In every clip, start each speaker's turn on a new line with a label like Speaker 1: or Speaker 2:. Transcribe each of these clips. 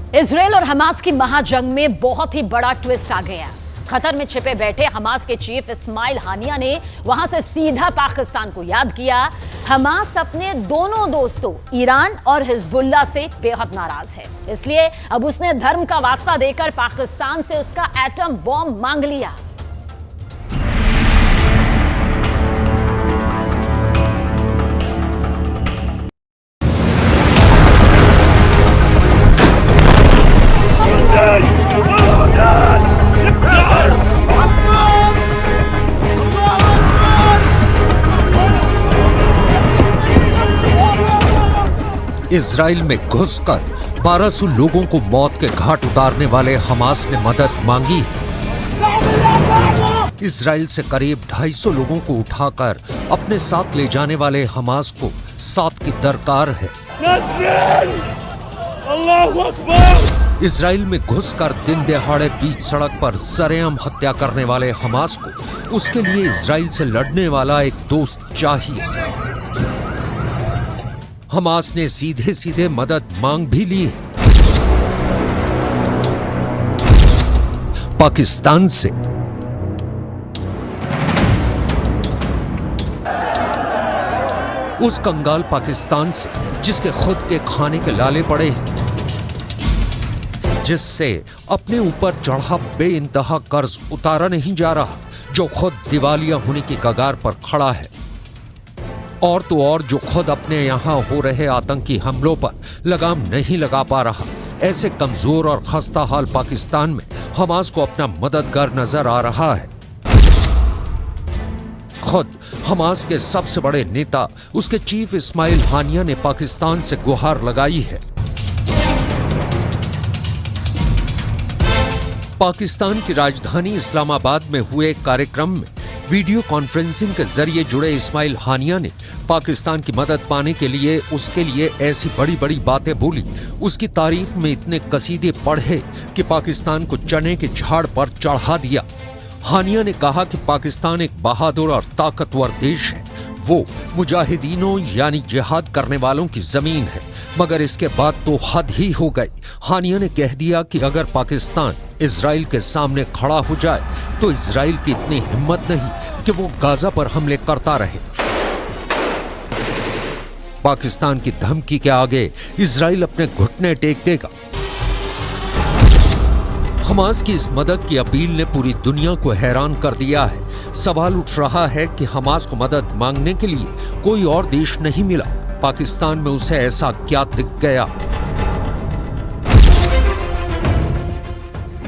Speaker 1: Israel और Hamas की महाजंग में बहुत ही बड़ा ट्विस्ट आ गया। कतर में छिपे बैठे हमास के चीफ इस्माइल हानिया ने वहां से सीधा पाकिस्तान को याद किया। हमास अपने दोनों दोस्तों ईरान और हिजबुल्लाह से बेहद नाराज है, इसलिए अब उसने धर्म का वास्ता देकर पाकिस्तान से उसका एटम बॉम्ब मांग लिया।
Speaker 2: इजराइल में घुसकर 1200 लोगों को मौत के घाट उतारने वाले हमास ने मदद मांगी है। इजराइल से करीब 250 लोगों को उठाकर अपने साथ ले जाने वाले हमास को साथ की दरकार है। इजराइल में घुसकर दिन दहाड़े बीच सड़क पर सरेआम हत्या करने वाले हमास को उसके लिए इजराइल से लड़ने वाला एक दोस्त चाहिए। हमास ने सीधे सीधे मदद मांग भी ली है पाकिस्तान से। उस कंगाल पाकिस्तान से जिसके खुद के खाने के लाले पड़े हैं, जिससे अपने ऊपर चढ़ा बेइंतहा कर्ज उतारा नहीं जा रहा, जो खुद दिवालिया होने की कगार पर खड़ा है, और तो और जो खुद अपने यहां हो रहे आतंकी हमलों पर लगाम नहीं लगा पा रहा। ऐसे कमजोर और खस्ता हाल पाकिस्तान में हमास को अपना मददगार नजर आ रहा है। खुद हमास के सबसे बड़े नेता उसके चीफ इस्माइल हानिया ने पाकिस्तान से गुहार लगाई है। पाकिस्तान की राजधानी इस्लामाबाद में हुए एक कार्यक्रम में वीडियो कॉन्फ्रेंसिंग के जरिए जुड़े इस्माइल हानिया ने पाकिस्तान की मदद पाने के लिए उसके लिए ऐसी बड़ी बड़ी बातें बोली, उसकी तारीफ में इतने कसीदे पढ़े कि पाकिस्तान को चने के झाड़ पर चढ़ा दिया। हानिया ने कहा कि पाकिस्तान एक बहादुर और ताकतवर देश है, वो मुजाहिदीनों यानी जिहाद करने वालों की जमीन है, मगर इसके बाद तो हद ही हो गई। हानिया ने कह दिया कि अगर पाकिस्तान इजराइल के सामने खड़ा हो जाए तो इजराइल की इतनी हिम्मत नहीं कि वो गाजा पर हमले करता रहे। पाकिस्तान की धमकी के आगे इजराइल अपने घुटने टेक देगा। हमास की इस मदद की अपील ने पूरी दुनिया को हैरान कर दिया है। सवाल उठ रहा है कि हमास को मदद मांगने के लिए कोई और देश नहीं मिला, पाकिस्तान में उसे ऐसा क्या दिख गया।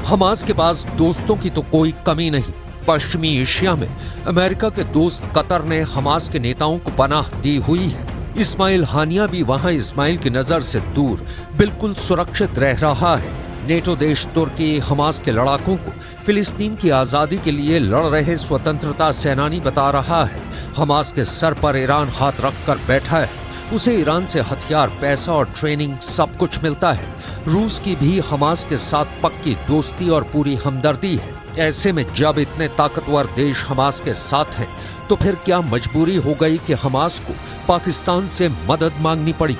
Speaker 2: हमास के पास दोस्तों की तो कोई कमी नहीं। पश्चिमी एशिया में अमेरिका के दोस्त कतर ने हमास के नेताओं को पनाह दी हुई है। इस्माइल हानिया भी वहां इस्माइल की नजर से दूर बिल्कुल सुरक्षित रह रहा है। नेटो देश तुर्की हमास के लड़ाकों को फिलिस्तीन की आजादी के लिए लड़ रहे स्वतंत्रता सेनानी बता रहा है। हमास के सर पर ईरान हाथ रखकर बैठा है, उसे ईरान से हथियार, पैसा और ट्रेनिंग सब कुछ मिलता है। रूस की भी हमास के साथ पक्की दोस्ती और पूरी हमदर्दी है। ऐसे में जब इतने ताकतवर देश हमास के साथ हैं, तो फिर क्या मजबूरी हो गई कि हमास को पाकिस्तान से मदद मांगनी पड़ी।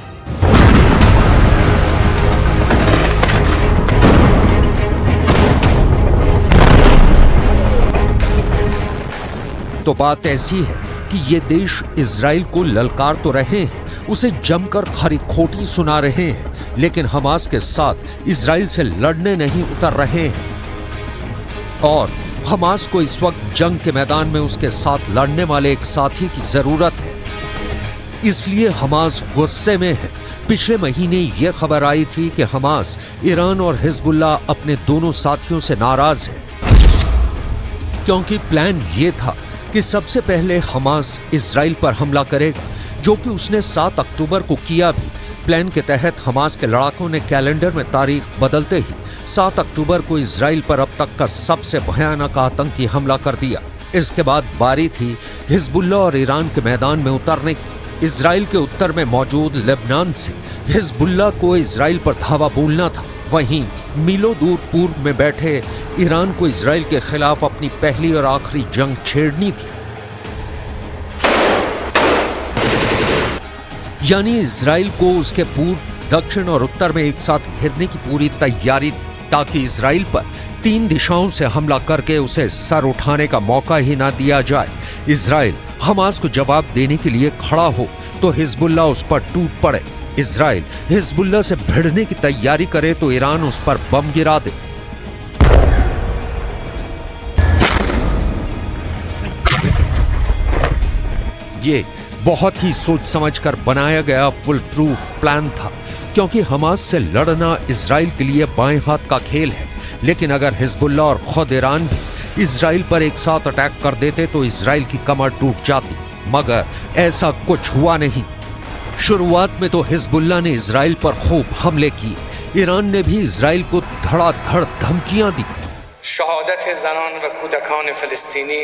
Speaker 2: तो बात ऐसी है कि ये देश इजराइल को ललकार तो रहे हैं, उसे जमकर खरी खोटी सुना रहे हैं, लेकिन हमास के साथ इजराइल से लड़ने नहीं उतर रहे हैं। और हमास को इस वक्त जंग के मैदान में उसके साथ लड़ने वाले एक साथी की जरूरत है, इसलिए हमास गुस्से में है। पिछले महीने ये खबर आई थी कि हमास, ईरान और हिजबुल्लाह अपने दोनों साथियों से नाराज है, क्योंकि प्लान ये था कि सबसे पहले हमास इजराइल पर हमला करेगा, जो कि उसने 7 अक्टूबर को किया भी। प्लान के तहत हमास के लड़ाकों ने कैलेंडर में तारीख बदलते ही 7 अक्टूबर को इजराइल पर अब तक का सबसे भयानक आतंकी हमला कर दिया। इसके बाद बारी थी हिजबुल्लाह और ईरान के मैदान में उतरने की। इजराइल के उत्तर में मौजूद लेबनान से हिजबुल्लाह को इजराइल पर धावा बोलना था, वहीं मीलों दूर पूर्व में बैठे ईरान को इजराइल के खिलाफ अपनी पहली और आखिरी जंग छेड़नी थी। यानी इजराइल को उसके पूर्व दक्षिण और उत्तर में एक साथ घेरने की पूरी तैयारी, ताकि इजराइल पर 3 दिशाओं से हमला करके उसे सर उठाने का मौका ही ना दिया जाए। इजराइल हमास को जवाब देने के लिए खड़ा हो तो हिजबुल्लाह उस पर टूट पड़े। इजराइल हिजबुल्लाह से भिड़ने की तैयारी करे तो ईरान उस पर बम गिरा दे। ये बहुत ही सोच समझकर बनाया गया फुल प्रूफ प्लान था, क्योंकि हमास से लड़ना इजराइल के लिए बाएं हाथ का खेल है। लेकिन अगर हिजबुल्लाह और खुद ईरान भी इजराइल पर एक साथ अटैक कर देते तो इजराइल की कमर टूट जाती, मगर ऐसा कुछ हुआ नहीं। शुरुआत में तो हिजबुल्लाह ने इजराइल पर खूब हमले किए, ईरान ने भी इजराइल को धड़ाधड़ धमकियां दी।
Speaker 3: शहादत ज़नान व कूदकान फ़लस्तीनी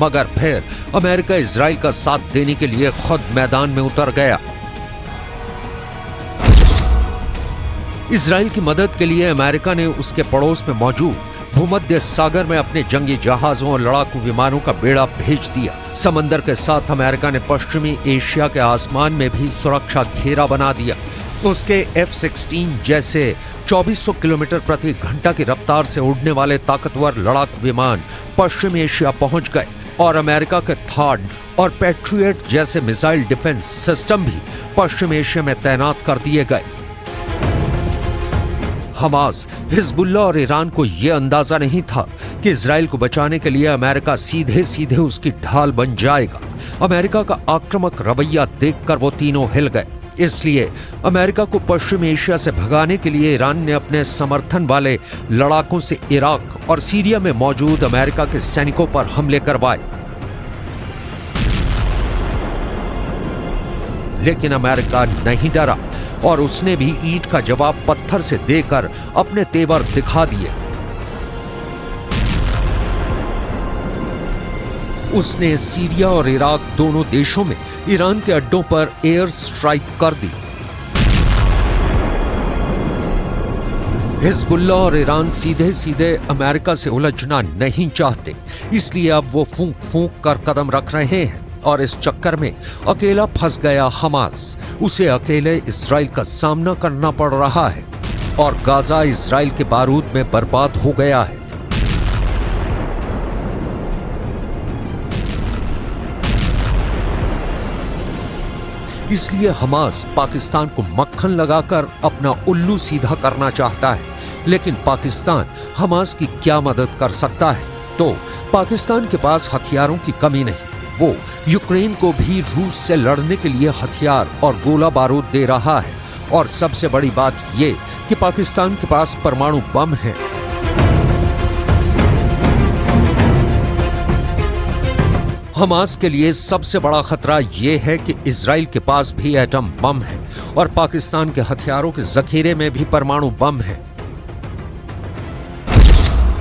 Speaker 2: मगर फिर अमेरिका इजराइल का साथ देने के लिए खुद मैदान में उतर गया। इजराइल की मदद के लिए अमेरिका ने उसके पड़ोस में मौजूद भूमध्य सागर में अपने जंगी जहाजों और लड़ाकू विमानों का बेड़ा भेज दिया। समंदर के साथ अमेरिका ने पश्चिमी एशिया के आसमान में भी सुरक्षा घेरा बना दिया। उसके F-16 जैसे 2400 किलोमीटर प्रति घंटा की रफ्तार से उड़ने वाले ताकतवर लड़ाकू विमान पश्चिम एशिया पहुंच गए और अमेरिका के थाड और पैट्रियट जैसे मिसाइल डिफेंस सिस्टम भी पश्चिम एशिया में तैनात कर दिए गए। हमास, हिजबुल्लाह और ईरान को यह अंदाजा नहीं था कि इजराइल को बचाने के लिए अमेरिका सीधे सीधे उसकी ढाल बन जाएगा। अमेरिका का आक्रामक रवैया देखकर वो तीनों हिल गए। इसलिए अमेरिका को पश्चिम एशिया से भगाने के लिए ईरान ने अपने समर्थन वाले लड़ाकों से इराक और सीरिया में मौजूद अमेरिका के सैनिकों पर हमले करवाए। लेकिन अमेरिका नहीं डरा और उसने भी ईंट का जवाब पत्थर से देकर अपने तेवर दिखा दिए। उसने सीरिया और इराक दोनों देशों में ईरान के अड्डों पर एयर स्ट्राइक कर दी। हिजबुल्लाह और ईरान सीधे सीधे अमेरिका से उलझना नहीं चाहते, इसलिए अब वो फूंक फूंक कर कदम रख रहे हैं और इस चक्कर में अकेला फंस गया हमास। उसे अकेले इजराइल का सामना करना पड़ रहा है और गाजा इजराइल के बारूद में बर्बाद हो गया है। इसलिए हमास पाकिस्तान को मक्खन लगाकर अपना उल्लू सीधा करना चाहता है। लेकिन पाकिस्तान हमास की क्या मदद कर सकता है? तो पाकिस्तान के पास हथियारों की कमी नहीं, वो यूक्रेन को भी रूस से लड़ने के लिए हथियार और गोला बारूद दे रहा है। और सबसे बड़ी बात ये कि पाकिस्तान के पास परमाणु बम है। हमास के लिए सबसे बड़ा खतरा यह है कि इजराइल के पास भी एटम बम है और पाकिस्तान के हथियारों के जखीरे में भी परमाणु बम है।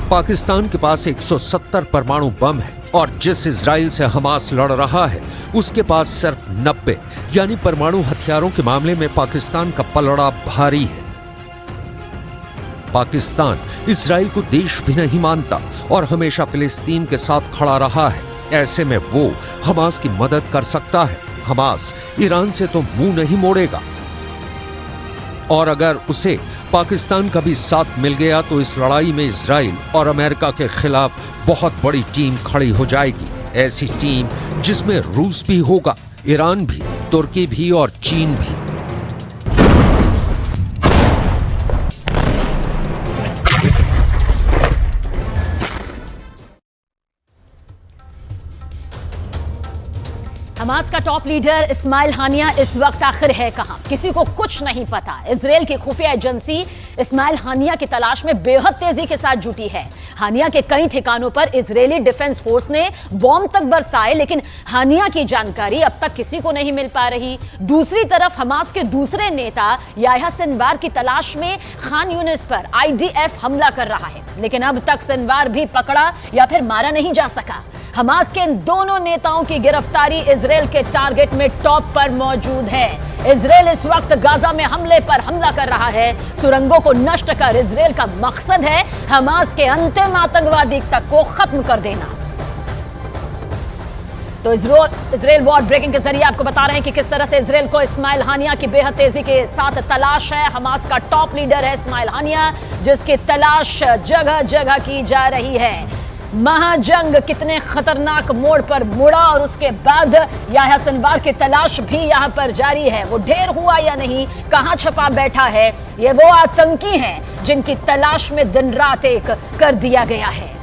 Speaker 2: पाकिस्तान के पास 170 परमाणु बम है और जिस इजराइल से हमास लड़ रहा है उसके पास सिर्फ 90, यानी परमाणु हथियारों के मामले में पाकिस्तान का पलड़ा भारी है। पाकिस्तान इजराइल को देश भी नहीं मानता और हमेशा फिलिस्तीन के साथ खड़ा रहा है। ऐसे में वो हमास की मदद कर सकता है। हमास ईरान से तो मुंह नहीं मोड़ेगा और अगर उसे पाकिस्तान का भी साथ मिल गया तो इस लड़ाई में इजराइल और अमेरिका के खिलाफ बहुत बड़ी टीम खड़ी हो जाएगी। ऐसी टीम जिसमें रूस भी होगा, ईरान भी, तुर्की भी और चीन भी।
Speaker 1: हमास का टॉप लीडर इस्माइल हानिया इस वक्त आखिर है कहां? किसी को कुछ नहीं पता। इजराइल की खुफिया एजेंसी इस्माइल हानिया की तलाश में बेहद तेजी के साथ जुटी है। हानिया के कई ठिकानों पर इजरायली डिफेंस फोर्स ने बॉम्ब तक बरसाए, लेकिन हानिया की जानकारी अब तक किसी को नहीं मिल पा रही। दूसरी तरफ हमास के दूसरे नेता याह्या सिनवार की तलाश में खान यूनिस पर IDF हमला कर रहा है, लेकिन अब तक सिनवार भी पकड़ा या फिर मारा नहीं जा सका। हमास के इन दोनों नेताओं की गिरफ्तारी इजराइल के टारगेट में टॉप पर मौजूद है। इजराइल इस वक्त गाजा में हमले पर हमला कर रहा है। सुरंगों को नष्ट कर इजराइल का मकसद है हमास के अंतिम आतंकवादी तक को खत्म कर देना। तो इजराइल वॉर ब्रेकिंग के जरिए आपको बता रहे हैं कि किस तरह से इजराइल को इस्माइल हानिया की बेहद तेजी के साथ तलाश है। हमास का टॉप लीडर है इस्माइल हानिया, जिसकी तलाश जगह जगह की जा रही है। महाजंग कितने खतरनाक मोड़ पर मुड़ा और उसके बाद याह्या सिनवार की तलाश भी यहां पर जारी है। वो ढेर हुआ या नहीं, कहां छुपा बैठा है, ये वो आतंकी हैं जिनकी तलाश में दिन रात एक कर दिया गया है।